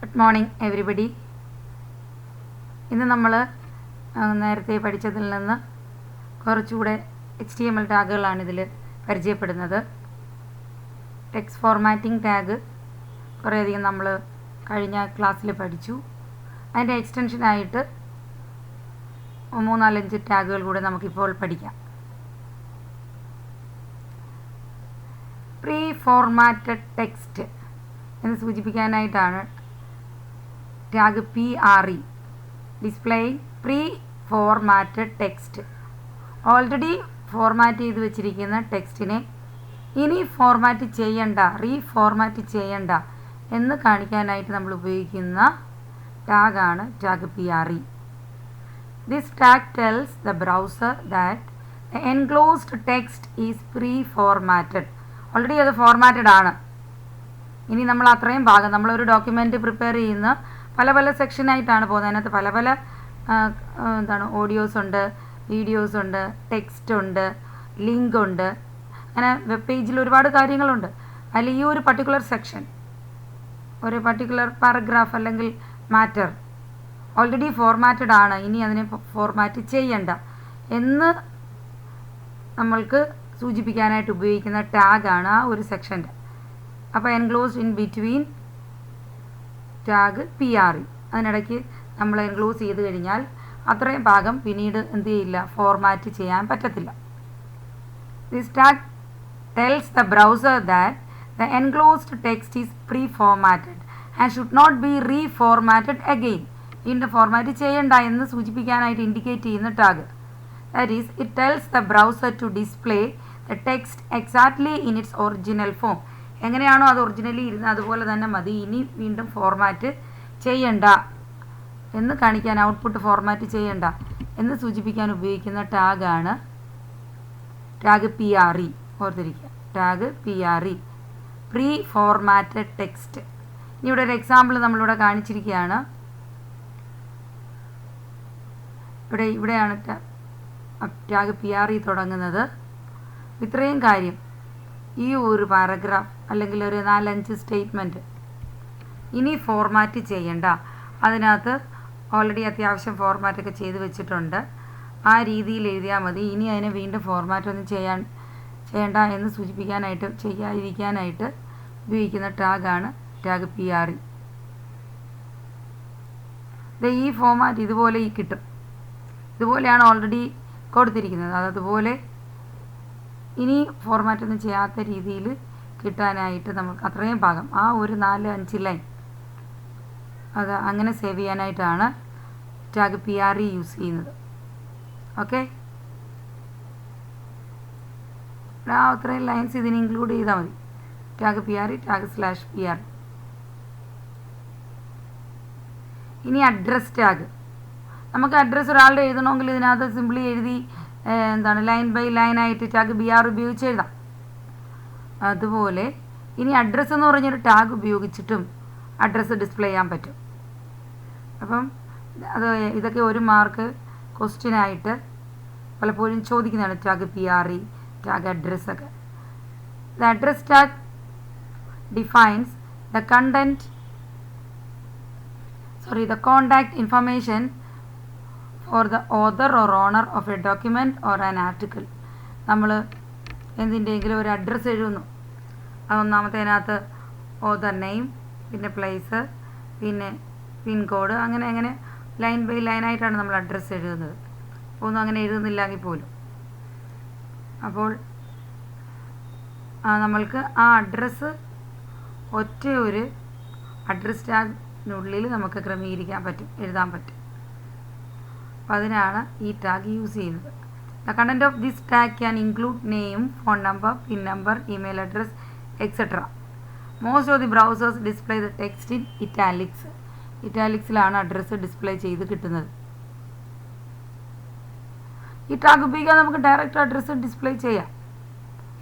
Good morning everybody. ഇന്ന് നമ്മൾ നേരത്തെ പഠിച്ചതിൽ നിന്ന് കുറച്ചുകൂടെ HTML ടാഗുകളാണ് ഇതിൽ പരിചയപ്പെടുന്നത്. ടെക്സ്റ്റ് ഫോർമാറ്റിംഗ് ടാഗ് കുറേയധികം നമ്മൾ കഴിഞ്ഞ ക്ലാസ്സിൽ പഠിച്ചു. അതിൻ്റെ എക്സ്റ്റൻഷനായിട്ട് 3-4-5 ടാഗുകൾ കൂടെ നമുക്കിപ്പോൾ പഠിക്കാം. പ്രീ ഫോർമാറ്റഡ് ടെക്സ്റ്റ് എന്ന് സൂചിപ്പിക്കാനായിട്ടാണ് tag PRE, displaying pre formatted text. Already format ചെയ്ത് വെച്ചിരിക്കുന്ന ടെക്സ്റ്റിനെ ഇനി ഫോർമാറ്റ് ചെയ്യണ്ട, റീഫോർമാറ്റ് ചെയ്യണ്ട എന്ന് കാണിക്കാനായിട്ട് നമ്മൾ ഉപയോഗിക്കുന്ന ടാഗാണ് tag PRE. This tag tells the browser that the enclosed text is pre-formatted. Already അത് ഫോർമാറ്റഡ് ആണ്. ഇനി നമ്മൾ അത്രയും ഭാഗം നമ്മളൊരു ഡോക്യുമെൻറ്റ് പ്രിപ്പയർ ചെയ്യുന്ന പല സെക്ഷനായിട്ടാണ് പോകുന്നത്. അതിനകത്ത് പല ഓഡിയോസ് ഉണ്ട്, വീഡിയോസ് ഉണ്ട്, ടെക്സ്റ്റ് ഉണ്ട്, ലിങ്ക് ഉണ്ട്, അങ്ങനെ വെബ് പേജിൽ ഒരുപാട് കാര്യങ്ങളുണ്ട്. അതിൽ ഈ ഒരു പർട്ടിക്കുലർ സെക്ഷൻ, ഒരു പർട്ടിക്കുലർ പാരഗ്രാഫ് അല്ലെങ്കിൽ മാറ്റർ ഓൾറെഡി ഫോർമാറ്റഡ് ആണ്, ഇനി അതിനെ ഫോർമാറ്റ് ചെയ്യണ്ട എന്ന് നമ്മൾക്ക് സൂചിപ്പിക്കാനായിട്ട് ഉപയോഗിക്കുന്ന ടാഗാണ് ആ ഒരു സെക്ഷൻ്റെ. അപ്പോൾ enclosed in between tag PRE. അതിനിടയ്ക്ക് നമ്മൾ എൻക്ലോസ് ചെയ്ത് കഴിഞ്ഞാൽ അത്രയും ഭാഗം പിന്നീട് എന്ത് ചെയ്യില്ല, ഫോർമാറ്റ് ചെയ്യാൻ പറ്റത്തില്ല. This tag tells the browser that the enclosed text is pre formatted and should not be reformatted again. വീണ്ടും ഫോർമാറ്റ് ചെയ്യണ്ട എന്ന് സൂചിപ്പിക്കാനായിട്ട് ഇൻഡിക്കേറ്റ് ചെയ്യുന്ന tag. That is it tells the browser to display the text exactly in its original form. എങ്ങനെയാണോ അത് originally ഇരുന്നത് അതുപോലെ തന്നെ മതി, ഇനി വീണ്ടും ഫോർമാറ്റ് ചെയ്യണ്ട എന്ന് കാണിക്കാൻ, ഔട്ട്പുട്ട് ഫോർമാറ്റ് ചെയ്യണ്ട എന്ന് സൂചിപ്പിക്കാൻ ഉപയോഗിക്കുന്ന ടാഗാണ് ടാഗ് PRE. ഓർത്തിരിക്കുക, tag PRE, pre formatted text. ഇനി ഇവിടെ ഒരു എക്സാമ്പിൾ നമ്മളിവിടെ കാണിച്ചിരിക്കുകയാണ്. ഇവിടെയാണ് ടാഗ് PRE തുടങ്ങുന്നത്. ഇത്രയും കാര്യം, ഈ ഒരു പാരഗ്രാഫ് അല്ലെങ്കിൽ ഒരു 4-5 സ്റ്റേറ്റ്മെൻറ്റ് ഇനി ഫോർമാറ്റ് ചെയ്യണ്ട, അതിനകത്ത് ഓൾറെഡി അത്യാവശ്യം ഫോർമാറ്റൊക്കെ ചെയ്ത് വെച്ചിട്ടുണ്ട്, ആ രീതിയിൽ എഴുതിയാൽ മതി, ഇനി അതിനെ വീണ്ടും ഫോർമാറ്റൊന്നും ചെയ്യണ്ട എന്ന് സൂചിപ്പിക്കാനായിട്ട്, ചെയ്യാതിരിക്കാനായിട്ട് ഉപയോഗിക്കുന്ന ടാഗാണ് ടാഗ് PRE. ഈ ഫോർമാറ്റ് ഇതുപോലെ കിട്ടും, ഇതുപോലെയാണ് ഓൾറെഡി കൊടുത്തിരിക്കുന്നത്. അതുപോലെ ഇനി ഫോർമാറ്റൊന്നും ചെയ്യാത്ത രീതിയിൽ കിട്ടാനായിട്ട് നമുക്ക് അത്രയും ഭാഗം, ആ ഒരു 4-5 ലൈൻ അത് അങ്ങനെ സേവ് ചെയ്യാനായിട്ടാണ് ടാഗ് PRE യൂസ് ചെയ്യുന്നത്. ഓക്കെ, ആ അത്രയും ലൈൻസ് ഇതിന് ഇൻക്ലൂഡ് ചെയ്താൽ മതി. Tag PRE, ടാഗ്/PRE. ഇനി അഡ്രസ് ടാഗ്. നമുക്ക് അഡ്രസ്സ് ഒരാളുടെ എഴുതണമെങ്കിൽ ഇതിനകത്ത് സിംപ്ലി എഴുതി ലൈൻ ബൈ ലൈൻ ആയിട്ട് ടാഗ് BR ഉപയോഗിച്ച് എഴുതാം. അതുപോലെ ഇനി അഡ്രസ്സ് എന്ന് പറഞ്ഞൊരു ടാഗ് ഉപയോഗിച്ചിട്ടും അഡ്രസ്സ് ഡിസ്പ്ലേ ചെയ്യാൻ പറ്റും. അപ്പം ഇതൊക്കെ ഒരു മാർക്ക് ക്വസ്റ്റ്യനായിട്ട് പലപ്പോഴും ചോദിക്കുന്നതാണ് ടാഗ് PRE, ടാഗ് അഡ്രസ്സൊക്കെ. The address tag defines the contact information for the author or owner of a document or an article. നമ്മൾ എന്തിൻ്റെയെങ്കിലും ഒരു അഡ്രസ്സ് എഴുതുന്നു, ഒന്നാമത്തേതിനകത്ത് ഓതർ നെയിം, പിന്നെ പ്ലേസ്, പിന്നെ പിൻകോഡ്, അങ്ങനെ ലൈൻ ബൈ ലൈനായിട്ടാണ് നമ്മൾ അഡ്രസ്സ് എഴുതുന്നത്. ഒന്നും അങ്ങനെ എഴുതുന്നില്ലെങ്കിൽ പോലും. അപ്പോൾ നമ്മൾക്ക് ആ അഡ്രസ്സ് ഒറ്റ ഒരു അഡ്രസ് ടാഗിനുള്ളിൽ നമുക്ക് ക്രമീകരിക്കാൻ പറ്റും, എഴുതാൻ പറ്റും. അപ്പോൾ അതിനാണ് ഈ ടാഗ് യൂസ് ചെയ്യുന്നത്. The content of this tag can include name, phone number, pin number, email address, etcetera. Most of the browsers display the text in italics. ഇറ്റാലിക്സിലാണ് അഡ്രസ്സ് ഡിസ്പ്ലേ ചെയ്ത് കിട്ടുന്നത്. ഈ ടാഗ് ഉപയോഗിക്കാൻ നമുക്ക് ഡയറക്റ്റ് അഡ്രസ്സ് ഡിസ്പ്ലേ ചെയ്യാം.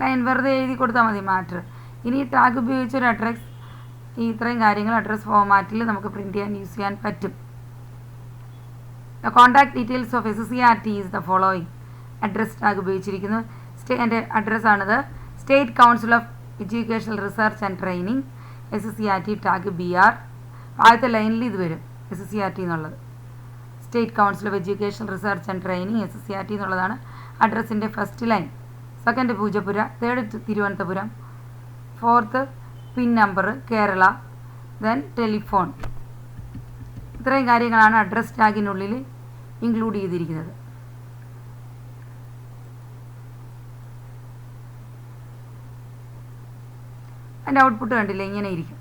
Line വെറുതെ എഴുതി കൊടുത്താൽ മതി മാറ്റർ. ഇനി ഈ ടാഗ് ഉപയോഗിച്ചൊരു അഡ്രസ്, ഈ ഇത്രയും കാര്യങ്ങൾ അഡ്രസ് ഫോർമാറ്റിൽ നമുക്ക് പ്രിൻറ്റ് ചെയ്യാൻ യൂസ് ചെയ്യാൻ പറ്റും. The contact details of SCRT is the following. Address tag ഉപയോഗിച്ചിരിക്കുന്നു. എൻ്റെ അഡ്രസ്സാണിത്. State council of educational research and training, SCRT tag BR. ആദ്യത്തെ ലൈനിൽ ഇത് വരും SCRT എന്നുള്ളത്. State council of education research and training SCRT എന്നുള്ളതാണ് അഡ്രസ്സിൻ്റെ first line. Second Poojappura, third Thiruvananthapuram, fourth pin number Kerala, then telephone. ഇത്രയും കാര്യങ്ങളാണ് അഡ്രസ് ടാഗിനുള്ളിൽ ഇൻക്ലൂഡ് ചെയ്തിരിക്കുന്നത്. അതിൻ്റെ ഔട്ട്പുട്ട് കണ്ടില്ലേ, ഇങ്ങനെ ഇരിക്കും.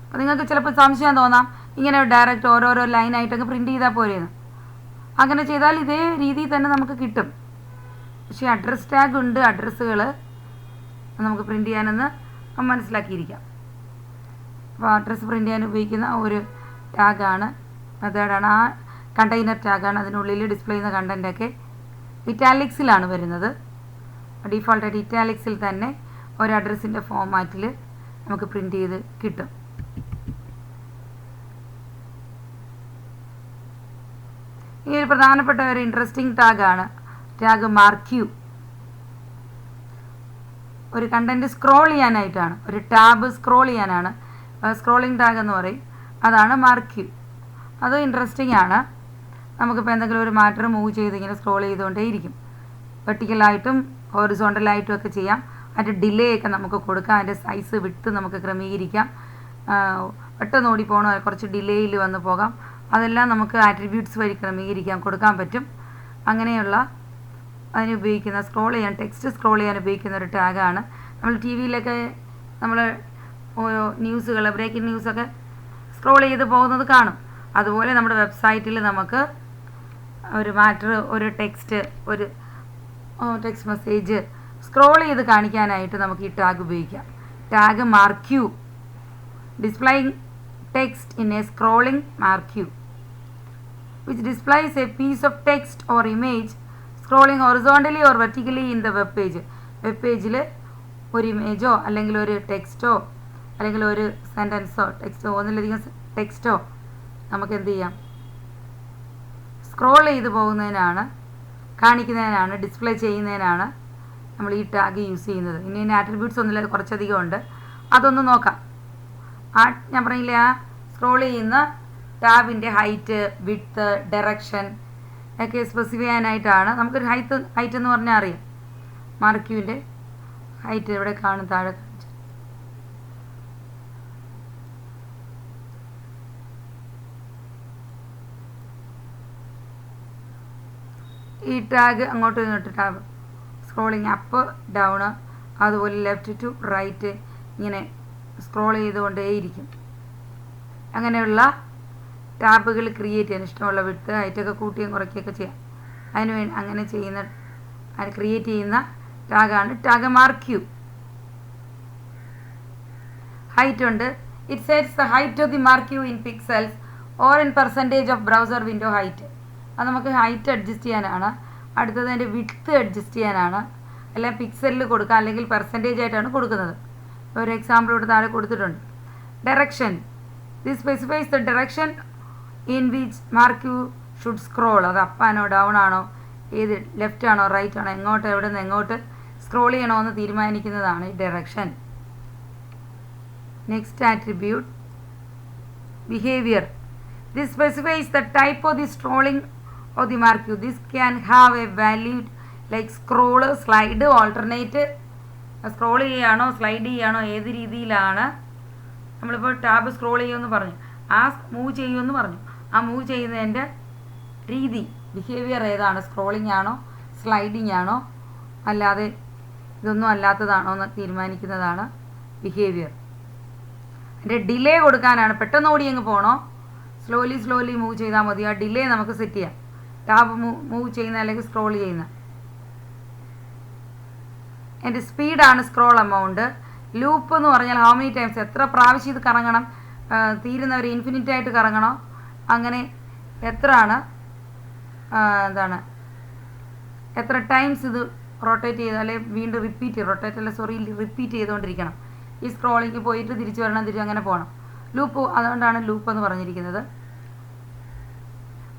അപ്പോൾ നിങ്ങൾക്ക് ചിലപ്പോൾ സംശയം തോന്നാം, ഇങ്ങനെ ഡയറക്റ്റ് ഓരോരോ ലൈനായിട്ടൊക്കെ പ്രിൻറ്റ് ചെയ്താൽ പോരെയെന്ന്. അങ്ങനെ ചെയ്താൽ ഇതേ രീതിയിൽ തന്നെ നമുക്ക് കിട്ടും. പക്ഷേ അഡ്രസ് ടാഗ് ഉണ്ട്, അഡ്രസ്സുകൾ നമുക്ക് പ്രിൻറ്റ് ചെയ്യാനെന്ന് മനസ്സിലാക്കിയിരിക്കാം. അപ്പോൾ അഡ്രസ്സ് പ്രിൻറ്റ് ചെയ്യാൻ ഉപയോഗിക്കുന്ന ഒരു ടാഗാണ്, മെത്തേഡാണ്, ആ കണ്ടെയ്നർ ടാഗാണ്. അതിനുള്ളിൽ ഡിസ്പ്ലേ ചെയ്യുന്ന കണ്ടൻറ്റൊക്കെ ഇറ്റാലിക്സിലാണ് വരുന്നത്. ഡീഫോൾട്ടായിട്ട് ഇറ്റാലിക്സിൽ തന്നെ ഒരു അഡ്രസ്സിൻ്റെ ഫോമാറ്റിൽ നമുക്ക് പ്രിൻറ്റ് ചെയ്ത് കിട്ടും. ഈ ഒരു പ്രധാനപ്പെട്ട ഒരു ഇൻട്രസ്റ്റിംഗ് ടാഗാണ് ടാഗ് മാർക്യൂ. ഒരു കണ്ടൻറ്റ് സ്ക്രോൾ ചെയ്യാനായിട്ടാണ്, ഒരു ടാബ് സ്ക്രോൾ ചെയ്യാനാണ് സ്ക്രോളിംഗ് ടാഗ് എന്ന് പറയും. അതാണ് മാർക്യൂ. അത് ഇൻട്രസ്റ്റിംഗ് ആണ്. നമുക്കിപ്പോൾ എന്തെങ്കിലും ഒരു മാറ്റർ മൂവ് ചെയ്ത് ഇങ്ങനെ സ്ക്രോൾ ചെയ്തുകൊണ്ടേയിരിക്കും. വെർട്ടിക്കലായിട്ടും ഹോറിസോണ്ടലായിട്ടും ഒക്കെ ചെയ്യാം. അതിൻ്റെ ഡിലേ ഒക്കെ നമുക്ക് കൊടുക്കാം. അതിൻ്റെ സൈസ് വിട്ട് നമുക്ക് ക്രമീകരിക്കാം. പെട്ടെന്ന് ഓടിപ്പോകണോ കുറച്ച് ഡിലേയിൽ വന്ന് പോകാം. അതെല്ലാം നമുക്ക് ആട്രിബ്യൂട്ട്സ് വഴി ക്രമീകരിക്കാൻ കൊടുക്കാൻ പറ്റും. അങ്ങനെയുള്ള അതിന് ഉപയോഗിക്കുന്ന ടെക്സ്റ്റ് സ്ക്രോൾ ചെയ്യാൻ ഉപയോഗിക്കുന്ന ഒരു ടാഗാണ്. നമ്മൾ ടി വിയിലൊക്കെ നമ്മൾ ന്യൂസുകൾ, ബ്രേക്കിംഗ് ന്യൂസൊക്കെ സ്ക്രോൾ ചെയ്ത് പോകുന്നത് കാണും. അതുപോലെ നമ്മുടെ വെബ്സൈറ്റിൽ നമുക്ക് ഒരു മാറ്റർ, ഒരു ടെക്സ്റ്റ് മെസ്സേജ് സ്ക്രോൾ ചെയ്ത് കാണിക്കാനായിട്ട് നമുക്ക് ഈ ടാഗ് ഉപയോഗിക്കാം. Tag marquee, displaying text in A scrolling marquee which displays a piece of text or image scrolling horizontally or vertically in the web page. Web പേജിൽ ഒരു ഇമേജോ അല്ലെങ്കിൽ ഒരു ടെക്സ്റ്റോ അല്ലെങ്കിൽ ഒരു സെൻറ്റൻസോ ടെക്സ്റ്റോ ഒന്നിലധികം ടെക്സ്റ്റോ നമുക്ക് എന്ത് ചെയ്യാം, സ്ക്രോൾ ചെയ്ത് പോകുന്നതിനാണ്, കാണിക്കുന്നതിനാണ്, ഡിസ്പ്ലേ ചെയ്യുന്നതിനാണ് നമ്മൾ ഈ ടാഗ് യൂസ് ചെയ്യുന്നത്. ഇനി ആട്രിബ്യൂട്ട്സ് ഒന്നുമില്ല, കുറച്ചധികം ഉണ്ട്. അതൊന്ന് നോക്കാം. ഞാൻ പറഞ്ഞില്ലേ, ആ സ്ക്രോൾ ചെയ്യുന്ന ടാബിൻ്റെ ഹൈറ്റ്, വിഡ്ത്ത്, ഡയറക്ഷൻ ഒക്കെ സ്പെസിഫൈ ചെയ്യാനായിട്ടാണ്. നമുക്കൊരു ഹൈറ്റ് എന്ന് പറഞ്ഞാൽ അറിയാം. മാർക്യൂവിൻ്റെ ഹൈറ്റ് ഇവിടെ കാണും, താഴെ കാണിച്ചു. ഈ ടാഗ് അങ്ങോട്ടും ഇങ്ങോട്ടും ടാബ് സ്ക്രോളിങ് അപ്പ് ഡൗൺ, അതുപോലെ ലെഫ്റ്റ് ടു റൈറ്റ് ഇങ്ങനെ സ്ക്രോൾ ചെയ്തുകൊണ്ടേയിരിക്കും. അങ്ങനെയുള്ള ടാബുകൾ ക്രിയേറ്റ് ചെയ്യാൻ, ഇഷ്ടമുള്ള വിട്ട് ഹൈറ്റൊക്കെ കൂട്ടുകയും കുറയ്ക്കുകയൊക്കെ ചെയ്യാം. അങ്ങനെ ക്രിയേറ്റ് ചെയ്യുന്ന ടാഗാണ് ടാഗ് മാർക്യൂ. ഹൈറ്റ് ഉണ്ട്. It sets the height of the marquee in pixels or in percentage of browser window height. അത് നമുക്ക് ഹൈറ്റ് അഡ്ജസ്റ്റ് ചെയ്യാനാണ്. അടുത്തത് അതിൻ്റെ വിഡ്ത്ത് അഡ്ജസ്റ്റ് ചെയ്യാനാണ്. അല്ലെങ്കിൽ പിക്സലിൽ കൊടുക്കുക, അല്ലെങ്കിൽ പെർസെൻറ്റേജ് ആയിട്ടാണ് കൊടുക്കുന്നത്. ഒരു എക്സാമ്പിൾ ഇവിടെ താഴെ കൊടുത്തിട്ടുണ്ട്. Direction, this specifies the direction in which marquee should scroll. അത് അപ്പാണോ ഡൗൺ ആണോ, ഏത് ലെഫ്റ്റ് ആണോ റൈറ്റ് ആണോ, എങ്ങോട്ട് എവിടെ നിന്ന് എങ്ങോട്ട് സ്ക്രോൾ ചെയ്യണമെന്ന് തീരുമാനിക്കുന്നതാണ് ഈ direction. Next attribute behaviour. This specifies the type of the scrolling of the marquee. This can have A valued like scroll, slide, alternate. Scroll ചെയ്യുകയാണോ സ്ലൈഡ് ചെയ്യുകയാണോ, ഏത് രീതിയിലാണ്. നമ്മളിപ്പോൾ ടാബ് സ്ക്രോൾ ചെയ്യുമെന്ന് പറഞ്ഞു, ആ മൂവ് ചെയ്യുമെന്ന് പറഞ്ഞു. ആ മൂവ് ചെയ്യുന്നതിൻ്റെ രീതി, ബിഹേവിയർ ഏതാണ്, സ്ക്രോളിംഗ് ആണോ സ്ലൈഡിങ് ആണോ അല്ലാതെ ഇതൊന്നും അല്ലാത്തതാണോ എന്ന് തീരുമാനിക്കുന്നതാണ് ബിഹേവിയർ. അതിൻ്റെ ഡിലേ കൊടുക്കാനാണ്. പെട്ടെന്ന് ഓടി അങ്ങ് പോകണോ, സ്ലോലി മൂവ് ചെയ്താൽ മതി. ആ ഡിലേ നമുക്ക് സെറ്റ് ചെയ്യാം. ടാബ് മൂവ് ചെയ്യുന്ന അല്ലെങ്കിൽ സ്ക്രോൾ ചെയ്യുന്ന. എൻ്റെ സ്പീഡാണ് സ്ക്രോൾ എമൗണ്ട്. ലൂപ്പ് എന്ന് പറഞ്ഞാൽ ഹൗ മെനി ടൈംസ്, എത്ര പ്രാവശ്യം ഇത് കറങ്ങണം, തീരുന്നവർ ഇൻഫിനിറ്റ് ആയിട്ട് കറങ്ങണോ, അങ്ങനെ എത്ര ടൈംസ് ഇത് റൊട്ടേറ്റ് ചെയ്ത്, അല്ലെങ്കിൽ വീണ്ടും റിപ്പീറ്റ് ചെയ്തുകൊണ്ടിരിക്കണം. ഈ സ്ക്രോളിങ് പോയിട്ട് തിരിച്ച് വരണം, അങ്ങനെ പോകണം. ലൂപ്പ്, അതുകൊണ്ടാണ് ലൂപ്പ് എന്ന് പറഞ്ഞിരിക്കുന്നത്.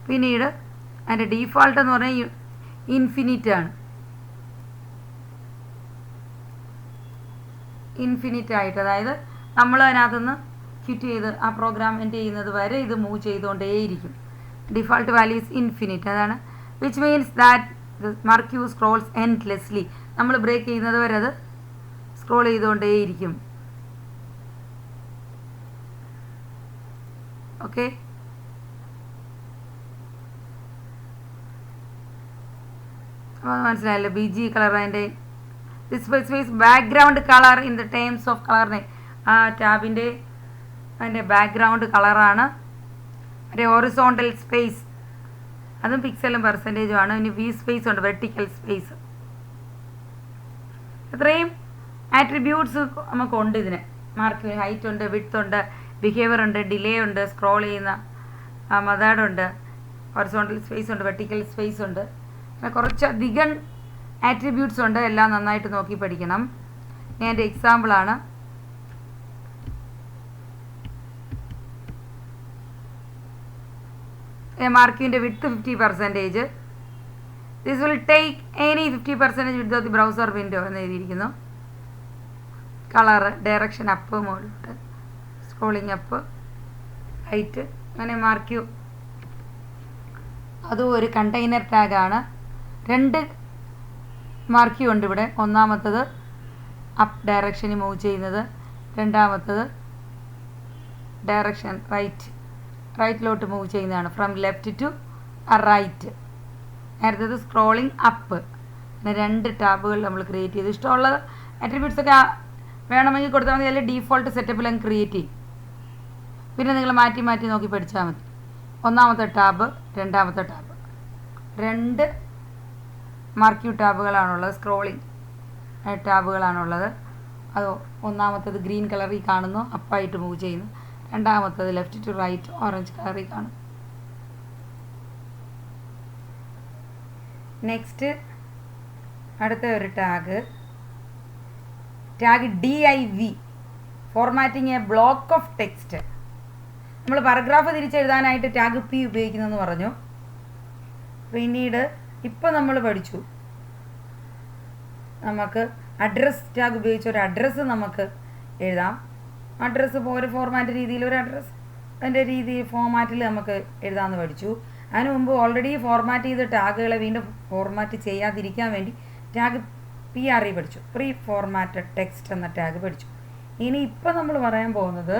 പിന്നീട് അതിൻ്റെ ഡീഫോൾട്ട് എന്ന് പറഞ്ഞാൽ ഇൻഫിനിറ്റ് ആണ്. ഇൻഫിനിറ്റ് ആയിട്ട്, അതായത് നമ്മൾ അതിനകത്തുനിന്ന് ക്വിറ്റ് ചെയ്ത് ആ പ്രോഗ്രാം എൻഡ് ചെയ്യുന്നത് വരെ ഇത് മൂവ് ചെയ്തുകൊണ്ടേയിരിക്കും. Default value is infinite. അതാണ് which means that marquee scrolls endlessly. നമ്മൾ ബ്രേക്ക് ചെയ്യുന്നത് വരെ അത് സ്ക്രോൾ ചെയ്തുകൊണ്ടേയിരിക്കും. ഓക്കെ, അപ്പോൾ മനസ്സിലായല്ലോ. ബി ജി കളർ അതിൻ്റെ this specifies background colour in the terms of കളറിനെ. ആ ടാബിൻ്റെ അതിൻ്റെ ബാക്ക്ഗ്രൗണ്ട് കളറാണ്. മറ്റേ ഹൊറിസോണ്ടൽ സ്പേസ് അതും പിക്സലും പെർസെൻറ്റേജും ആണ്. ഇനി വി സ്പേസ് ഉണ്ട്, വെർട്ടിക്കൽ സ്പേസ്. ഇത്രയും ആട്രിബ്യൂട്ട്സ് നമുക്കുണ്ട് ഇതിന്. മാർക്ക് ഹൈറ്റ് ഉണ്ട്, വിഡ്ത്ത് ഉണ്ട്, ബിഹേവിയർ ഉണ്ട്, ഡിലേ ഉണ്ട്, സ്ക്രോൾ ചെയ്യുന്ന മെത്തേഡുണ്ട്, ഹൊറിസോണ്ടൽ സ്പേസ് ഉണ്ട്, വെർട്ടിക്കൽ സ്പേസ് ഉണ്ട്. അങ്ങനെ കുറച്ചധികം ആട്രിബ്യൂട്ട്സ് ഉണ്ട്. എല്ലാം നന്നായിട്ട് നോക്കി പഠിക്കണം. ഞാൻ എൻ്റെ എക്സാമ്പിളാണ്. മാർക്കിൻ്റെ width 50%. This will take any 50% width of the browser window എന്ന് എഴുതിയിരിക്കുന്നു. കളറ്, ഡയറക്ഷൻ അപ്പ്, മുകളിലോട്ട് സ്ക്രോളിങ് അപ്പ്, ഹൈറ്റ്, അങ്ങനെ മാർക്ക് യു. അതും ഒരു കണ്ടെയ്നർ ടാഗാണ്. 2 മാർക്ക് യു ഉണ്ട് ഇവിടെ. ഒന്നാമത്തത് അപ്പ് ഡയറക്ഷന് മൂവ് ചെയ്യുന്നത്, രണ്ടാമത്തത് ഡയറക്ഷൻ റൈറ്റിലോട്ട് മൂവ് ചെയ്യുന്നതാണ്, ഫ്രം ലെഫ്റ്റ് ടു റൈറ്റ്. നേരത്തേത് സ്ക്രോളിങ് അപ്പ്. അങ്ങനെ 2 ടാബുകൾ നമ്മൾ ക്രിയേറ്റ് ചെയ്ത് ഇഷ്ടമുള്ള ആട്രിബ്യൂട്ട്സ് ഒക്കെ വേണമെങ്കിൽ കൊടുത്താൽ മതി. അല്ലെങ്കിൽ ഡീഫോൾട്ട് സെറ്റപ്പിൽ അങ്ങ് ക്രിയേറ്റ് ചെയ്യും. പിന്നെ നിങ്ങൾ മാറ്റി മാറ്റി നോക്കി പഠിച്ചാൽ മതി. ഒന്നാമത്തെ ടാബ്, രണ്ടാമത്തെ ടാബ്, 2 മാർക്ക് യു ടാബുകളാണുള്ളത്. സ്ക്രോളിങ് ടാബുകളാണുള്ളത്. അത് ഒന്നാമത്തേത് ഗ്രീൻ കളറിൽ കാണുന്നു, അപ്പായിട്ട് മൂവ് ചെയ്യുന്നു. രണ്ടാമത്തേത് ലെഫ്റ്റ് ടു റൈറ്റ് ഓറഞ്ച് കളറിൽ കാണും. നെക്സ്റ്റ് അടുത്ത ഒരു tag DIV, formatting A block of text. നമ്മൾ പാരഗ്രാഫ് തിരിച്ചെഴുതാനായിട്ട് ടാഗ് P ഉപയോഗിക്കുന്നതെന്ന് പറഞ്ഞു. പിന്നീട് ഇപ്പോൾ നമ്മൾ പഠിച്ചു നമുക്ക് അഡ്രസ് ടാഗ് ഉപയോഗിച്ച് ഒരു അഡ്രസ്സ് നമുക്ക് എഴുതാം. അഡ്രസ്സ് ഒരു ഫോർമാറ്റ് രീതിയിൽ ഒരു അഡ്രസ്സ് അതിൻ്റെ ഫോർമാറ്റിൽ നമുക്ക് എഴുതാമെന്ന് പഠിച്ചു. അതിന് മുമ്പ് ഓൾറെഡി ഫോർമാറ്റ് ചെയ്ത ടാഗുകളെ വീണ്ടും ഫോർമാറ്റ് ചെയ്യാതിരിക്കാൻ വേണ്ടി ടാഗ് PRE പഠിച്ചു, പ്രീ ഫോർമാറ്റഡ് ടെക്സ്റ്റ് എന്ന ടാഗ് പഠിച്ചു. ഇനി ഇപ്പം നമ്മൾ പറയാൻ പോകുന്നത്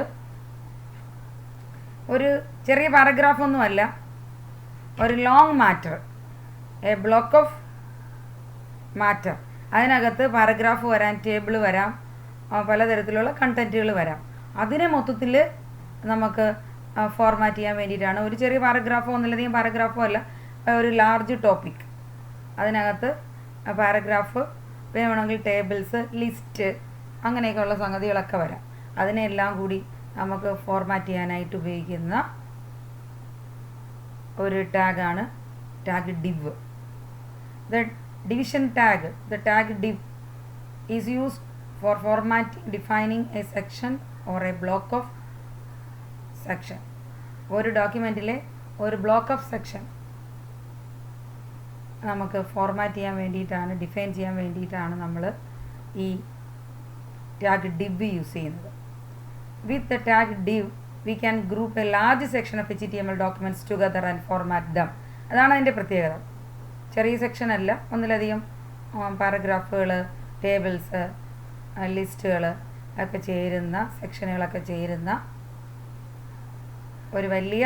ഒരു ചെറിയ പാരഗ്രാഫൊന്നുമല്ല, ഒരു long matter, A block of matter. അതിനകത്ത് പാരഗ്രാഫ് വരാം, ടേബിൾ വരാം, പലതരത്തിലുള്ള കണ്ടൻറ്റുകൾ വരാം. അതിനെ മൊത്തത്തിൽ നമുക്ക് ഫോർമാറ്റ് ചെയ്യാൻ വേണ്ടിയിട്ടാണ്. ഒരു ചെറിയ പാരഗ്രാഫോ ഒന്നിലധികം പാരഗ്രാഫോ അല്ല, ഒരു ലാർജ് ടോപ്പിക്. അതിനകത്ത് പാരഗ്രാഫ് വേണമെങ്കിൽ ടേബിൾസ്, ലിസ്റ്റ്, അങ്ങനെയൊക്കെയുള്ള സംഗതികളൊക്കെ വരാം. അതിനെല്ലാം കൂടി നമുക്ക് ഫോർമാറ്റ് ചെയ്യാനായിട്ട് ഉപയോഗിക്കുന്ന ഒരു ടാഗാണ് tag div. The division tag, the tag div is used for formatting, defining a section or a block of section. ഒരു ഡോക്യുമെൻറ്റിലെ ഒരു ബ്ലോക്ക് ഓഫ് സെക്ഷൻ നമുക്ക് ഫോർമാറ്റ് ചെയ്യാൻ വേണ്ടിയിട്ടാണ്, ഡിഫൈൻ ചെയ്യാൻ വേണ്ടിയിട്ടാണ് നമ്മൾ ഈ ടാഗ് div യൂസ് ചെയ്യുന്നത്. With the tag div we can group a large section of HTML documents together and format them. അതാണ് അതിൻ്റെ പ്രത്യേകത. ചെറിയ സെക്ഷൻ അല്ല, ഒന്നിലധികം പാരഗ്രാഫുകൾ, ടേബിൾസ്, ലിസ്റ്റുകൾ ഒക്കെ ചേരുന്ന, സെക്ഷനുകളൊക്കെ ചേരുന്ന ഒരു വലിയ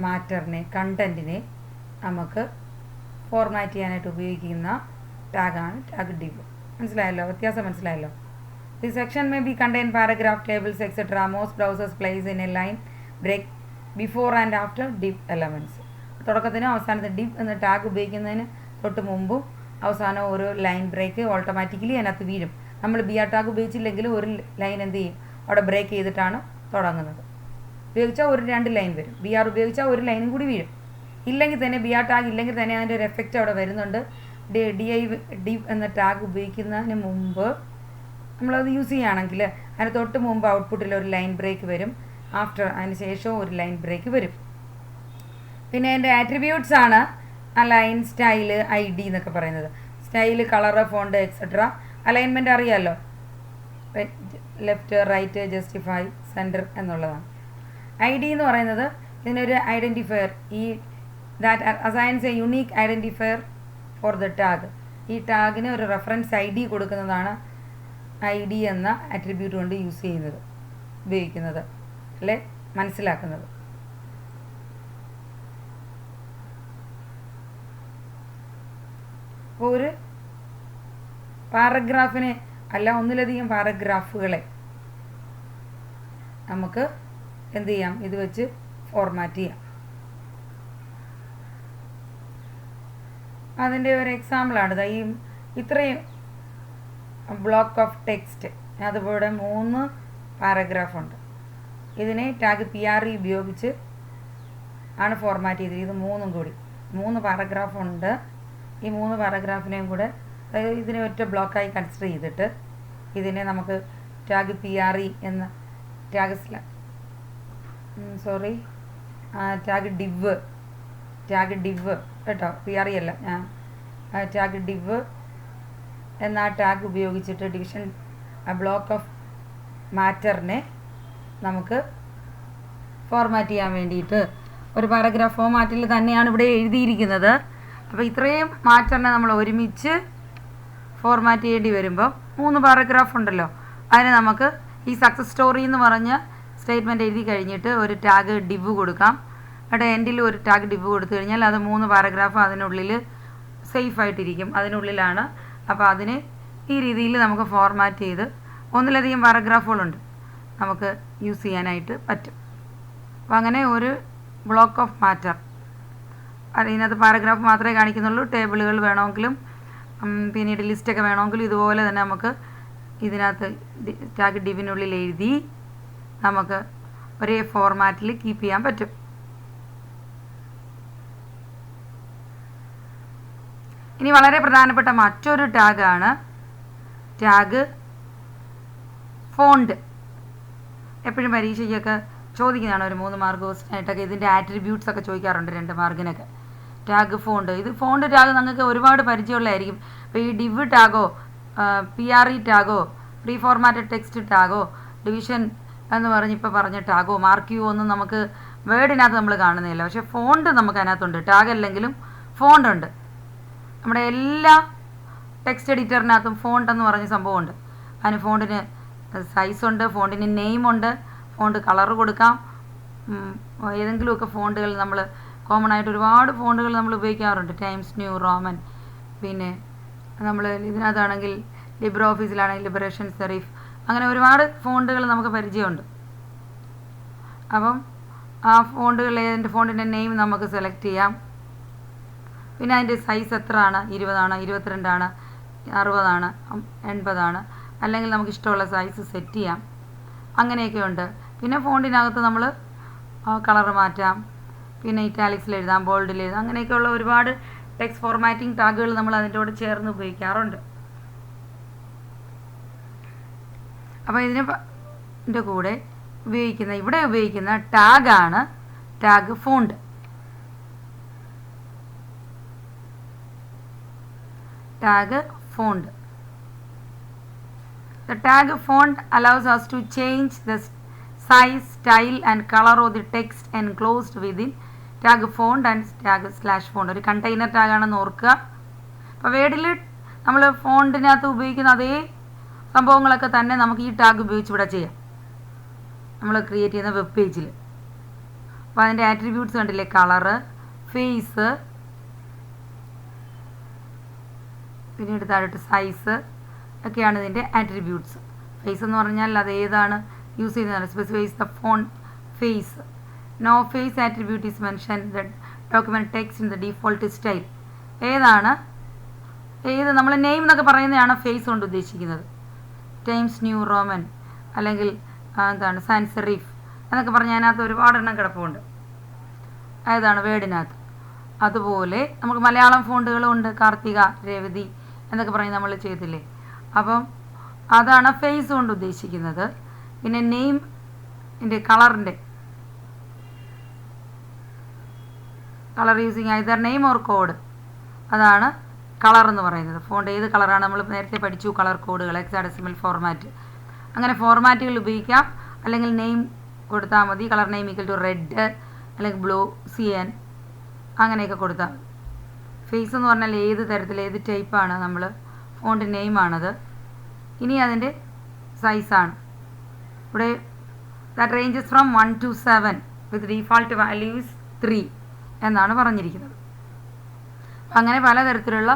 മാറ്ററിനെ, കണ്ടൻറ്റിനെ നമുക്ക് ഫോർമാറ്റ് ചെയ്യാനായിട്ട് ഉപയോഗിക്കുന്ന ടാഗാണ് ടാഗ് div. മനസ്സിലായല്ലോ? വ്യത്യാസം മനസ്സിലായല്ലോ? The section may be contain paragraph, tables etcetera. Most browsers place in a line break before and after div elements. തുടക്കത്തിനും അവസാനത്തിന് div എന്ന ടാഗ് ഉപയോഗിക്കുന്നതിന് തൊട്ട് മുമ്പും അവസാനം ഒരു ലൈൻ ബ്രേക്ക് ഓട്ടോമാറ്റിക്കലി അതിനകത്ത് വീഴും. നമ്മൾ BR ടാഗ് ഉപയോഗിച്ചില്ലെങ്കിലും ഒരു ലൈൻ എന്ത് ചെയ്യും, അവിടെ ബ്രേക്ക് ചെയ്തിട്ടാണ് തുടങ്ങുന്നത്. ഉപയോഗിച്ചാൽ ഒരു 2 ലൈൻ വരും. BR ഉപയോഗിച്ചാൽ ഒരു ലൈനും കൂടി വീഴും. ഇല്ലെങ്കിൽ തന്നെ BR ടാഗ് ഇല്ലെങ്കിൽ തന്നെ അതിൻ്റെ ഒരു എഫക്റ്റ് അവിടെ വരുന്നുണ്ട്. div എന്ന ടാഗ് ഉപയോഗിക്കുന്നതിന് മുമ്പ് നമ്മളത് യൂസ് ചെയ്യുകയാണെങ്കിൽ അതിന് തൊട്ട് മുമ്പ് ഔട്ട്പുട്ടിൽ ഒരു ലൈൻ ബ്രേക്ക് വരും, ആഫ്റ്റർ അതിന് ശേഷവും ഒരു ലൈൻ ബ്രേക്ക് വരും. പിന്നെ അതിൻ്റെ ആട്രിബ്യൂട്ട്സ് ആണ് അലൈൻ, സ്റ്റൈല്, ID എന്നൊക്കെ പറയുന്നത്. Style, colour, font etcetera. Alignment അറിയാമല്ലോ, ലെഫ്റ്റ്, റൈറ്റ്, ജസ്റ്റിഫൈ, സെൻറ്റർ എന്നുള്ളതാണ്. ഐ ഡി എന്ന് പറയുന്നത് ഇതിനൊരു ഐഡൻറ്റിഫയർ, ഈ that assigns A unique identifier for the tag. ഈ ടാഗിന് ഒരു റെഫറൻസ് ഐ ഡി കൊടുക്കുന്നതാണ് ഐ ഡി എന്ന ആട്രിബ്യൂട്ട് കൊണ്ട് യൂസ് ചെയ്യുന്നത്, ഉപയോഗിക്കുന്നത് അല്ലെ മനസ്സിലാക്കുന്നത്. അപ്പോൾ ഒരു പാരഗ്രാഫിനെ അല്ല ഒന്നിലധികം പാരഗ്രാഫുകളെ നമുക്ക് എന്ത് ചെയ്യാം, ഇത് വെച്ച് ഫോർമാറ്റ് ചെയ്യാം. അതിൻ്റെ ഒരു എക്സാമ്പിളാണ് ഈ ഇത്രയും ബ്ലോക്ക് ഓഫ് ടെക്സ്റ്റ്, അതുപോലെ 3 പാരഗ്രാഫുണ്ട്. ഇതിനെ ടാഗ് PRE ഉപയോഗിച്ച് ആണ് ഫോർമാറ്റ് ചെയ്തത്. ഇത് 3ഉം കൂടി 3 പാരഗ്രാഫുണ്ട്. ഈ 3 പാരഗ്രാഫിനെയും കൂടെ അതായത് ഇതിനെ ഒറ്റ ബ്ലോക്കായി കൺസിഡർ ചെയ്തിട്ട് ഇതിനെ നമുക്ക് ടാഗ് PRE എന്ന ടാഗ് ടാഗ് ഡിവ് കേട്ടോ, PRE അല്ല, ടാഗ് ഡിവ് എന്ന ടാഗ് ഉപയോഗിച്ചിട്ട് ഡിവിഷൻ ബ്ലോക്ക് ഓഫ് മാറ്ററിനെ നമുക്ക് ഫോർമാറ്റ് ചെയ്യാൻ വേണ്ടിയിട്ട് ഒരു പാരഗ്രാഫ് ഫോർമാറ്റിൽ തന്നെയാണ് ഇവിടെ എഴുതിയിരിക്കുന്നത്. അപ്പോൾ ഇത്രയും മാറ്ററിനെ നമ്മൾ ഒരുമിച്ച് ഫോർമാറ്റ് ചെയ്യേണ്ടി വരുമ്പോൾ 3 പാരഗ്രാഫ് ഉണ്ടല്ലോ, അതിന് നമുക്ക് ഈ സക്സസ് സ്റ്റോറി എന്ന് പറഞ്ഞ സ്റ്റേറ്റ്മെൻറ്റ് എഴുതി കഴിഞ്ഞിട്ട് ഒരു ടാഗ് ഡിവ് കൊടുക്കാം. അവിടെ എൻഡിൽ ഒരു ടാഗ് ഡിവ് കൊടുത്തു കഴിഞ്ഞാൽ അത് 3 പാരഗ്രാഫ് അതിനുള്ളിൽ സേഫായിട്ടിരിക്കും, അതിനുള്ളിലാണ്. അപ്പോൾ അതിന് ഈ രീതിയിൽ നമുക്ക് ഫോർമാറ്റ് ചെയ്ത് ഒന്നിലധികം പാരഗ്രാഫുകളുണ്ട് നമുക്ക് യൂസ് ചെയ്യാനായിട്ട് പറ്റും. അപ്പോൾ അങ്ങനെ ഒരു ബ്ലോക്ക് ഓഫ് മാറ്റർ, അതിനകത്ത് പാരഗ്രാഫ് മാത്രമേ കാണിക്കുന്നുള്ളൂ. ടേബിളുകൾ വേണമെങ്കിലും പിന്നീട് ലിസ്റ്റൊക്കെ വേണമെങ്കിലും ഇതുപോലെ തന്നെ നമുക്ക് ഇതിനകത്ത് ടാഗ് ഡിവിനുള്ളിൽ എഴുതി നമുക്ക് ഒരേ ഫോർമാറ്റിൽ കീപ്പ് ചെയ്യാൻ പറ്റും. ഇനി വളരെ പ്രധാനപ്പെട്ട മറ്റൊരു ടാഗാണ് ടാഗ് ഫോണ്ട്. എപ്പോഴും പരീക്ഷയ്ക്കൊക്കെ ചോദിക്കുന്നതാണ് ഒരു 3 മാർക്ക് ക്വസ്റ്റ്യനായിട്ടൊക്കെ ഇതിൻ്റെ ആട്രിബ്യൂട്ട്സ് ഒക്കെ ചോദിക്കാറുണ്ട് 2 മാർക്കിനൊക്കെ. ടാഗ് ഫോണ്ട്, ഇത് ഫോണ്ട് ടാഗ് നിങ്ങൾക്ക് ഒരുപാട് പരിചയമുള്ളതായിരിക്കും. അപ്പോൾ ഈ ഡിവ് ടാഗോ PRE ടാഗോ pre formatted text ടാഗോ division എന്ന് പറഞ്ഞ് ഇപ്പോൾ പറഞ്ഞ ടാഗോ മാർക്ക് യു ഒന്നും നമുക്ക് വേർഡിനകത്ത് നമ്മൾ കാണുന്നില്ല. പക്ഷേ ഫോണ്ട് നമുക്ക് അതിനകത്തുണ്ട്. ടാഗ് അല്ലെങ്കിലും ഫോണ്ട് ഉണ്ട്. നമ്മുടെ എല്ലാ ടെക്സ്റ്റ് എഡിറ്ററിനകത്തും ഫോണ്ട് എന്ന് പറഞ്ഞ സംഭവമുണ്ട്. അതിന് ഫോണ്ടിന് സൈസുണ്ട്, ഫോണ്ടിന് നെയിമുണ്ട്, ഫോണ്ട് കളർ കൊടുക്കാം. ഏതെങ്കിലുമൊക്കെ ഫോണ്ടുകൾ നമ്മൾ കോമൺ ആയിട്ട് ഒരുപാട് ഫോണ്ടുകൾ നമ്മൾ ഉപയോഗിക്കാറുണ്ട്. ടൈംസ് ന്യൂ റോമൻ, പിന്നെ നമ്മൾ ഇതിനകത്താണെങ്കിൽ ലിബ്രെ ഓഫീസിലാണെങ്കിൽ ലിബറേഷൻ സെറിഫ്, അങ്ങനെ ഒരുപാട് ഫോണ്ടുകൾ നമുക്ക് പരിചയമുണ്ട്. അപ്പം ആ ഫോണ്ടുകൾ ഏതിൻ്റെ ഫോണ്ടിൻ്റെ നെയിം നമുക്ക് സെലക്ട് ചെയ്യാം. പിന്നെ അതിൻ്റെ സൈസ് എത്ര ആണ്, 20 ആണ്, 22 ആണ്, 60 ആണ്, 80 ആണ്, അല്ലെങ്കിൽ നമുക്ക് ഇഷ്ടമുള്ള സൈസ് സെറ്റ് ചെയ്യാം. അങ്ങനെയൊക്കെ ഉണ്ട്. പിന്നെ ഫോണ്ടിനകത്ത് നമ്മൾ കളർ മാറ്റാം, പിന്നെ ഇറ്റാലിക്സിൽ എഴുതാം, ബോൾഡിൽ എഴുതാം, അങ്ങനെയൊക്കെയുള്ള ഒരുപാട് ടെക്സ്റ്റ് ഫോർമാറ്റിംഗ് ടാഗുകൾ നമ്മൾ അതിൻ്റെ കൂടെ ചേർന്ന് ഉപയോഗിക്കാറുണ്ട്. അപ്പോൾ ഇതിൻ്റെ കൂടെ ഇവിടെ ഉപയോഗിക്കുന്ന ടാഗാണ് tag font. Tag font. The tag font allows us to change the size, style and color of the text enclosed within tag font and tag /font. ഒരു കണ്ടെയ്നർ ടാഗാണെന്ന് ഓർക്കുക. അപ്പോൾ വേർഡിൽ നമ്മൾ ഫോണ്ടിനകത്ത് ഉപയോഗിക്കുന്ന അതേ സംഭവങ്ങളൊക്കെ തന്നെ നമുക്ക് ഈ ടാഗ് ഉപയോഗിച്ച് ഇവിടെ ചെയ്യാം, നമ്മൾ ക്രിയേറ്റ് ചെയ്യുന്ന വെബ് പേജിൽ. അപ്പോൾ അതിൻ്റെ ആട്രിബ്യൂട്ട്സ് കണ്ടില്ലേ, കളറ്, ഫേസ്, പിന്നീട് താഴോട്ട് സൈസ് ഒക്കെയാണ് ഇതിൻ്റെ ആട്രിബ്യൂട്ട്സ്. ഫേസ് എന്ന് പറഞ്ഞാൽ അത് ഏതാണ് യൂസ് ചെയ്യുന്നതാണ്, specifies the font face. No face attribute is mention the document text in the default style. ഏത് നമ്മൾ നെയിം എന്നൊക്കെ പറയുന്നതാണ് ഫേസ് കൊണ്ട് ഉദ്ദേശിക്കുന്നത്. ടൈംസ് ന്യൂ റോമൻ അല്ലെങ്കിൽ എന്താണ് സാൻസ് സെറിഫ് എന്നൊക്കെ പറഞ്ഞാൽ അതിനകത്ത് ഒരുപാടെണ്ണം കിടപ്പുണ്ട്, ഏതാണ് വേർഡിനകത്ത്. അതുപോലെ നമുക്ക് മലയാളം ഫോണ്ടുകളും ഉണ്ട്, കാർത്തിക, രേവതി എന്നൊക്കെ പറഞ്ഞ് നമ്മൾ ചെയ്തില്ലേ. അപ്പം അതാണ് ഫേസ് കൊണ്ട് ഉദ്ദേശിക്കുന്നത്. പിന്നെ നെയിമിൻ്റെ കളറിൻ്റെ colour using either name or code, അതാണ് കളർ എന്ന് പറയുന്നത്. ഫോണ്ട് ഏത് കളറാണ് നമ്മൾ നേരത്തെ പഠിച്ചു, കളർ കോഡുകൾ, ഹെക്സാഡെസിമൽ ഫോർമാറ്റ്. അങ്ങനെ ഫോർമാറ്റുകൾ ഉപയോഗിക്കാം. അല്ലെങ്കിൽ നെയിം കൊടുത്താൽ മതി. Colour name equal to red അല്ലെങ്കിൽ ബ്ലൂ, CN അങ്ങനെയൊക്കെ കൊടുത്താൽ മതി. ഫേസ് എന്ന് പറഞ്ഞാൽ ഏത് തരത്തിൽ ഏത് ടൈപ്പാണ് നമ്മൾ ഫോണ്ട് നെയിമാണത്. ഇനി അതിൻ്റെ സൈസാണ് ഇവിടെ that ranges from 1 to 7 with default values 3 എന്നാണ് പറഞ്ഞിരിക്കുന്നത്. അങ്ങനെ പലതരത്തിലുള്ള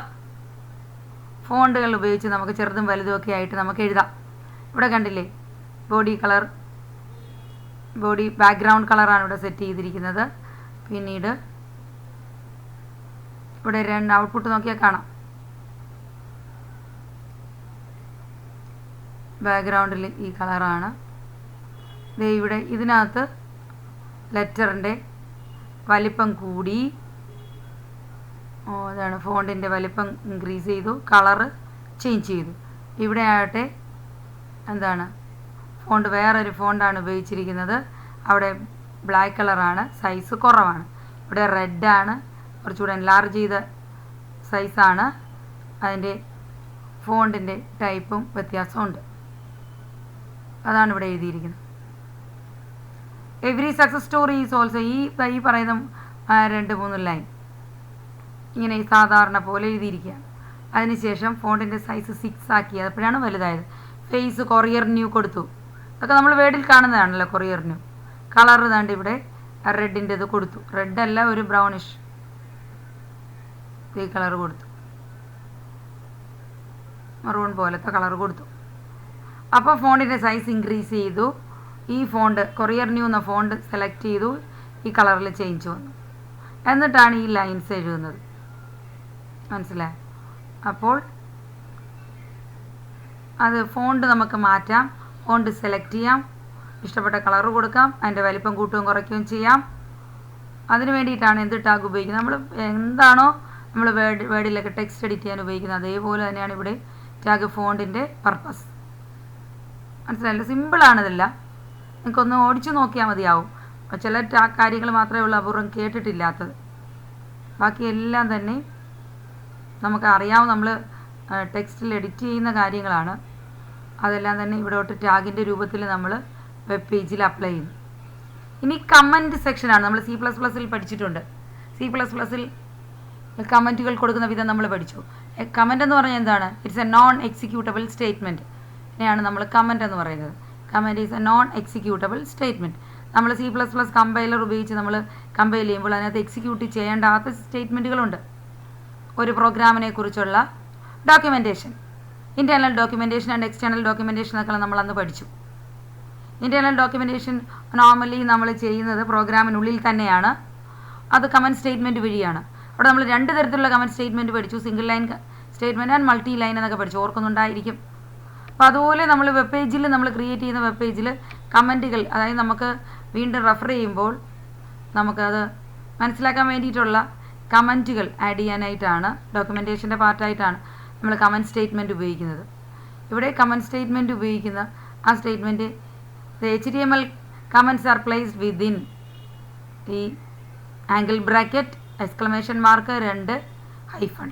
ഫോണ്ടുകൾ ഉപയോഗിച്ച് നമുക്ക് ചെറുതും വലുതുമൊക്കെ ആയിട്ട് നമുക്ക് എഴുതാം. ഇവിടെ കണ്ടില്ലേ, ബോഡി ബാക്ക്ഗ്രൗണ്ട് കളറാണ് ഇവിടെ സെറ്റ് ചെയ്തിരിക്കുന്നത്. പിന്നീട് ഇവിടെ രണ്ട് ഔട്ട്പുട്ട് നോക്കിയാൽ കാണാം. ബാക്ക്ഗ്രൗണ്ടിൽ ഈ കളറാണ്. ഇവിടെ ഇതിനകത്ത് ലെറ്ററിൻ്റെ വലിപ്പം കൂടി, അതാണ് ഫോണ്ടിൻ്റെ വലിപ്പം ഇൻക്രീസ് ചെയ്തു, കളറ് ചേഞ്ച് ചെയ്തു. ഇവിടെ ആകട്ടെ എന്താണ് ഫോണ്ട് വേറൊരു ഫോണ്ടാണ് ഉപയോഗിച്ചിരിക്കുന്നത്. അവിടെ ബ്ലാക്ക് കളറാണ്, സൈസ് കുറവാണ്. ഇവിടെ റെഡാണ്, കുറച്ചുകൂടെ എൻലാർജ് ചെയ്ത സൈസാണ്. അതിൻ്റെ ഫോണ്ടിൻ്റെ ടൈപ്പും വ്യത്യാസമുണ്ട്. അതാണ് ഇവിടെ എഴുതിയിരിക്കുന്നത്. Every success story is also, ഈ പറയുന്ന 2-3 ലൈൻ ഇങ്ങനെ സാധാരണ പോലെ എഴുതിയിരിക്കുകയാണ്. അതിനുശേഷം ഫോണ്ടിൻ്റെ സൈസ് 6 ആക്കി, അപ്പോഴാണ് വലുതായത്. ഫേസ് കൊറിയർ ന്യൂ കൊടുത്തു. അതൊക്കെ നമ്മൾ വേർഡിൽ കാണുന്നതാണല്ലോ കൊറിയർ ന്യൂ. കളർ ഇതാണ്ട് ഇവിടെ റെഡിൻ്റെത് കൊടുത്തു. റെഡല്ല, ഒരു ബ്രൗണിഷ് ഈ കളർ കൊടുത്തു, മറൂൺ പോലത്തെ കളർ കൊടുത്തു. അപ്പോൾ ഫോണ്ടിൻ്റെ സൈസ് ഇൻക്രീസ് ചെയ്തു. ഈ ഫോണ്ട് കൊറിയർ ന്യൂ എന്ന ഫോണ്ട് സെലക്ട് ചെയ്തു, ഈ കളറിൽ ചേഞ്ച് വന്നു. എന്നിട്ടാണ് ഈ ലൈൻസ് എഴുതുന്നത്. മനസ്സിലായി? അപ്പോൾ അത് ഫോണ്ട് നമുക്ക് മാറ്റാം. ഫോണ്ട് സെലക്ട് ചെയ്യാം, ഇഷ്ടപ്പെട്ട കളർ കൊടുക്കാം, അതിൻ്റെ വലിപ്പം കൂട്ടുകയും കുറയ്ക്കുകയും ചെയ്യാം. അതിന് വേണ്ടിയിട്ടാണ് എന്ത് ടാഗ് ഉപയോഗിക്കുന്നത്. നമ്മൾ എന്താണോ നമ്മൾ വേർഡിലൊക്കെ ടെക്സ്റ്റ് എഡിറ്റ് ചെയ്യാൻ ഉപയോഗിക്കുന്നത് അതേപോലെ തന്നെയാണ് ഇവിടെ ടാഗ് ഫോണ്ടിൻ്റെ പർപ്പസ്. മനസ്സിലായില്ല? സിമ്പിളാണിതെല്ലാം. നിങ്ങൾക്കൊന്ന് ഓടിച്ചു നോക്കിയാൽ മതിയാവും. ചില കാര്യങ്ങൾ മാത്രമേ ഉള്ളൂ അപൂർവം കേട്ടിട്ടില്ലാത്തത്. ബാക്കിയെല്ലാം തന്നെ നമുക്ക് അറിയാവും. നമ്മൾ ടെക്സ്റ്റിൽ എഡിറ്റ് ചെയ്യുന്ന കാര്യങ്ങളാണ്. അതെല്ലാം തന്നെ ഇവിടോട്ട് ടാഗിൻ്റെ രൂപത്തിൽ നമ്മൾ വെബ് പേജിൽ അപ്ലൈ ചെയ്യുന്നു. ഇനി കമൻറ്റ് സെക്ഷനാണ്. നമ്മൾ C++ൽ പഠിച്ചിട്ടുണ്ട്. C++ൽ കമൻറ്റുകൾ കൊടുക്കുന്ന വിധം നമ്മൾ പഠിച്ചു. കമൻ്റ് എന്ന് പറഞ്ഞാൽ എന്താണ്? It's A non executable statement. ഇതിനെയാണ് നമ്മൾ കമൻ്റ് എന്ന് പറയുന്നത്. Comment is A non executable statement. നമ്മൾ C++ കമ്പൈലർ ഉപയോഗിച്ച് നമ്മൾ കമ്പൈൽ ചെയ്യുമ്പോൾ അതിനകത്ത് എക്സിക്യൂട്ട് ചെയ്യേണ്ടാത്ത സ്റ്റേറ്റ്മെൻറ്റുകളുണ്ട്. ഒരു പ്രോഗ്രാമിനെ കുറിച്ചുള്ള documentation, internal documentation and external documentation എന്നൊക്കെ നമ്മൾ അന്ന് പഠിച്ചു. ഇൻറ്റേർണൽ ഡോക്യുമെൻറ്റേഷൻ നോർമലി നമ്മൾ ചെയ്യുന്നത് പ്രോഗ്രാമിനുള്ളിൽ തന്നെയാണ്. അത് കമൻറ്റ് സ്റ്റേറ്റ്മെൻറ്റ് വഴിയാണ്. അവിടെ നമ്മൾ 2 തരത്തിലുള്ള കമൻറ്റ് സ്റ്റേറ്റ്മെൻറ്റ് പഠിച്ചു. Single line statement and multi line എന്നൊക്കെ പഠിച്ചു. ഓർക്കുന്നുണ്ടായിരിക്കും. അപ്പോൾ അതുപോലെ നമ്മൾ വെബ് പേജിൽ നമ്മൾ ക്രിയേറ്റ് ചെയ്യുന്ന വെബ് പേജിൽ കമൻറ്റുകൾ, അതായത് നമുക്ക് വീണ്ടും റെഫർ ചെയ്യുമ്പോൾ നമുക്കത് മനസ്സിലാക്കാൻ വേണ്ടിയിട്ടുള്ള കമൻറ്റുകൾ ആഡ് ചെയ്യാനായിട്ടാണ്, ഡോക്യുമെൻറ്റേഷൻ്റെ പാർട്ടായിട്ടാണ് നമ്മൾ കമൻറ്റ് സ്റ്റേറ്റ്മെൻറ്റ് ഉപയോഗിക്കുന്നത്. ഇവിടെ കമൻറ്റ് സ്റ്റേറ്റ്മെൻറ്റ് ഉപയോഗിക്കുന്ന ആ statement HTML comments are placed within ഈ angle bracket exclamation mark 2 hyphen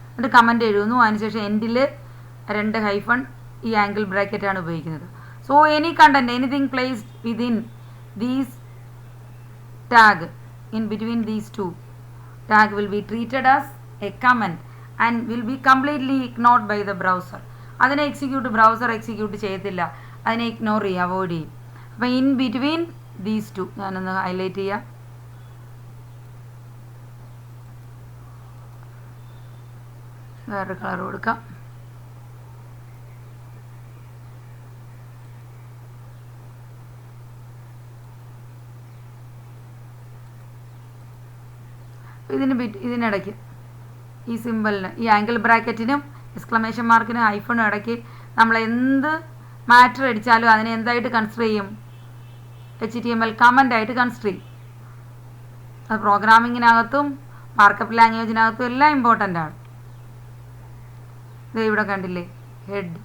എന്നിട്ട് കമൻറ്റ് എഴുതുന്നു. അതിനുശേഷം എൻഡിൽ 2 ഹൈഫൺ ഈ ആംഗിൾ ബ്രാക്കറ്റാണ് ഉപയോഗിക്കുന്നത്. So any content anything placed within these tag in between these two tag will be treated as a comment and will be completely ignored by the browser. അതിനെ browser execute ചെയ്യത്തില്ല, അതിനെ ignore ചെയ്യുക, avoid ചെയ്യും. അപ്പോൾ in between these two ഞാനൊന്ന് highlight ചെയ്യാം. വേറൊരു colour കൊടുക്കാം. ഇതിനിടയ്ക്ക് ഈ സിമ്പിളിന്, ഈ ആംഗിൾ ബ്രാക്കറ്റിനും എക്സ്ക്ലമേഷൻ മാർക്കിനും ഹൈഫണും ഇടയ്ക്ക് നമ്മൾ എന്ത് മാറ്റർ അടിച്ചാലും അതിനെ എന്തായിട്ട് കൺസിഡർ ചെയ്യും? HTML കമൻ്റ് ആയിട്ട് കൺസിഡർ ചെയ്യും. അത് പ്രോഗ്രാമിങ്ങിനകത്തും മാർക്കപ്പ് ലാംഗ്വേജിനകത്തും എല്ലാം ഇമ്പോർട്ടൻ്റ് ആണ്. ഇത് ഇവിടെ കണ്ടില്ലേ, ഹെഡ്.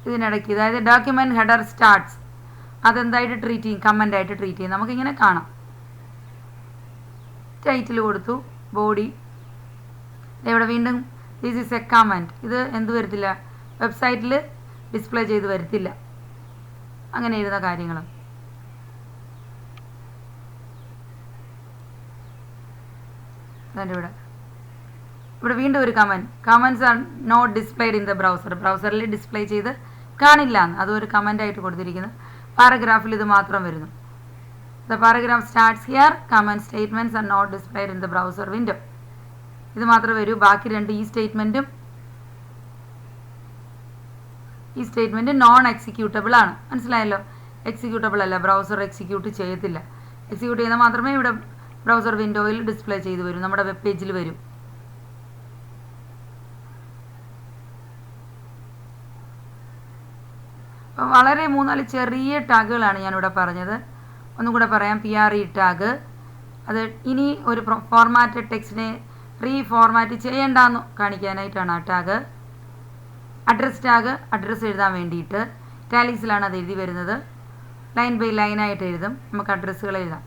ഇതിനിടയ്ക്ക് അതായത് ഡോക്യുമെൻറ്റ് ഹെഡർ സ്റ്റാർട്ട്സ്, അതെന്തായിട്ട് ട്രീറ്റ് ചെയ്യും? കമൻ്റ് ആയിട്ട് ട്രീറ്റ് ചെയ്യും. നമുക്കിങ്ങനെ കാണാം. ടൈറ്റിൽ കൊടുത്തു, ബോഡി. ഇവിടെ വീണ്ടും ദിസ് ഈസ് എ കമൻറ്റ്. ഇത് എന്ത് വരത്തില്ല, വെബ്സൈറ്റിൽ ഡിസ്പ്ലേ ചെയ്ത് വരത്തില്ല. അങ്ങനെ എഴുതുന്ന കാര്യങ്ങൾ. ഇവിടെ വീണ്ടും ഒരു comments are not displayed in the ബ്രൗസറിൽ ഡിസ്പ്ലേ ചെയ്ത് കാണില്ല എന്ന് അതൊരു കമൻ്റായിട്ട് കൊടുത്തിരിക്കുന്നു. പാരഗ്രാഫിൽ ഇത് മാത്രം വരുന്നു. The paragraph starts here, comment statements are not displayed in the browser window. ഇത് മാത്രമേ വരൂ. ബാക്കി രണ്ട് ഈ സ്റ്റേറ്റ്മെൻറ്റ് നോൺ എക്സിക്യൂട്ടബിൾ ആണ്. മനസ്സിലായല്ലോ? എക്സിക്യൂട്ടബിൾ അല്ല, ബ്രൗസർ എക്സിക്യൂട്ട് ചെയ്യത്തില്ല. എക്സിക്യൂട്ട് ചെയ്യുന്നത് മാത്രമേ ഇവിടെ ബ്രൗസർ വിൻഡോയിൽ ഡിസ്പ്ലേ ചെയ്ത് വരും, നമ്മുടെ വെബ് പേജിൽ വരും. അപ്പോൾ വളരെ 3-4 ചെറിയ ടാഗുകളാണ് ഞാനിവിടെ പറഞ്ഞത്. ഒന്നും കൂടെ പറയാം. PRE ടാഗ്, അത് ഇനി ഒരു ഫോർമാറ്റഡ് ടെക്സ്റ്റിനെ റീഫോർമാറ്റ് ചെയ്യേണ്ടെന്ന് കാണിക്കാനായിട്ടാണ് ആ ടാഗ്. അഡ്രസ് ടാഗ്, അഡ്രസ്സ് എഴുതാൻ വേണ്ടിയിട്ട് ടാലീസിലാണ് അത് എഴുതി വരുന്നത്. ലൈൻ ബൈ ലൈനായിട്ട് എഴുതും. നമുക്ക് അഡ്രസ്സുകൾ എഴുതാം.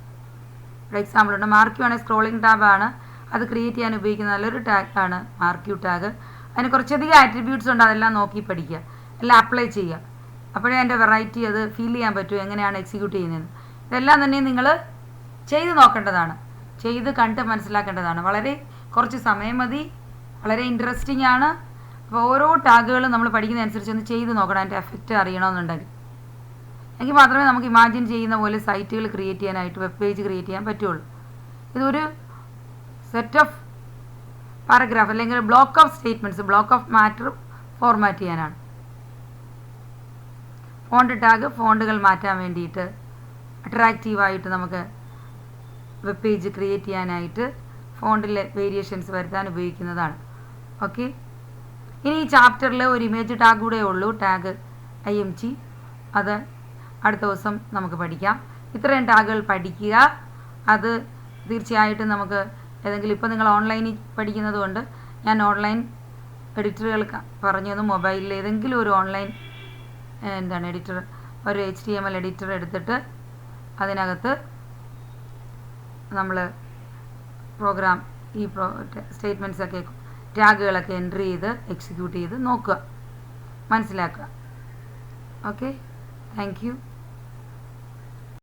ഇവിടെ എക്സാമ്പിളുണ്ട്. മാർക്ക് യു ആണ് സ്ക്രോളിംഗ് ടാബാണ്. അത് ക്രിയേറ്റ് ചെയ്യാൻ ഉപയോഗിക്കുന്ന നല്ലൊരു ടാഗാണ് മാർക്ക് യു ടാഗ്. അതിന് കുറച്ചധികം ആട്രിബ്യൂട്ട്സ് ഉണ്ട്. അതെല്ലാം നോക്കി പഠിക്കുക, എല്ലാം അപ്ലൈ ചെയ്യുക. അപ്പോഴേ അതിൻ്റെ വെറൈറ്റി അത് ഫീൽ ചെയ്യാൻ പറ്റും, എങ്ങനെയാണ് എക്സിക്യൂട്ട് ചെയ്യുന്നത്. ഇതെല്ലാം തന്നെ നിങ്ങൾ ചെയ്ത് നോക്കേണ്ടതാണ്, ചെയ്ത് കണ്ട് മനസ്സിലാക്കേണ്ടതാണ്. വളരെ കുറച്ച് സമയം മതി, വളരെ ഇൻട്രസ്റ്റിംഗ് ആണ്. അപ്പോൾ ഓരോ ടാഗുകളും നമ്മൾ പഠിക്കുന്നതനുസരിച്ച് ഒന്ന് ചെയ്ത് നോക്കണം, അതിൻ്റെ എഫക്റ്റ് അറിയണമെന്നുണ്ടെങ്കിൽ. എങ്കിൽ മാത്രമേ നമുക്ക് ഇമാജിൻ ചെയ്യുന്ന പോലെ സൈറ്റുകൾ ക്രിയേറ്റ് ചെയ്യാനായിട്ട്, വെബ് പേജ് ക്രിയേറ്റ് ചെയ്യാൻ പറ്റുള്ളൂ. ഇതൊരു സെറ്റ് ഓഫ് പാരഗ്രാഫ് അല്ലെങ്കിൽ block of statements, block of matter format ചെയ്യാനാണ്. ഫോണ്ട് ടാഗ്, ഫോണ്ടുകൾ മാറ്റാൻ വേണ്ടിയിട്ട്, അട്രാക്റ്റീവായിട്ട് നമുക്ക് വെബ് പേജ് ക്രിയേറ്റ് ചെയ്യാനായിട്ട് ഫോണ്ടിലെ വേരിയേഷൻസ് വരുത്താൻ ഉപയോഗിക്കുന്നതാണ്. ഓക്കെ, ഇനി ഈ ചാപ്റ്ററിൽ ഒരു ഇമേജ് ടാഗ് കൂടെ ഉള്ളൂ, ടാഗ് IMG. അത് അടുത്ത ദിവസം നമുക്ക് പഠിക്കാം. ഇത്രയും ടാഗുകൾ പഠിക്കുക. അത് തീർച്ചയായിട്ടും നമുക്ക് ഏതെങ്കിലും, ഇപ്പോൾ നിങ്ങൾ ഓൺലൈനിൽ പഠിക്കുന്നത് കൊണ്ട് ഞാൻ ഓൺലൈൻ എഡിറ്ററുകൾ പറഞ്ഞു തന്നു. മൊബൈലിൽ ഏതെങ്കിലും ഒരു ഓൺലൈൻ എഡിറ്റർ, ഒരു HTML എഡിറ്റർ എടുത്തിട്ട് അതിനകത്ത് നമ്മൾ പ്രോഗ്രാം ഈ സ്റ്റേറ്റ്മെൻറ്റ്സൊക്കെ ടാഗുകളൊക്കെ എൻട്രി ചെയ്ത് എക്സിക്യൂട്ട് ചെയ്ത് നോക്കുക, മനസ്സിലാക്കുക. Okay, thank you.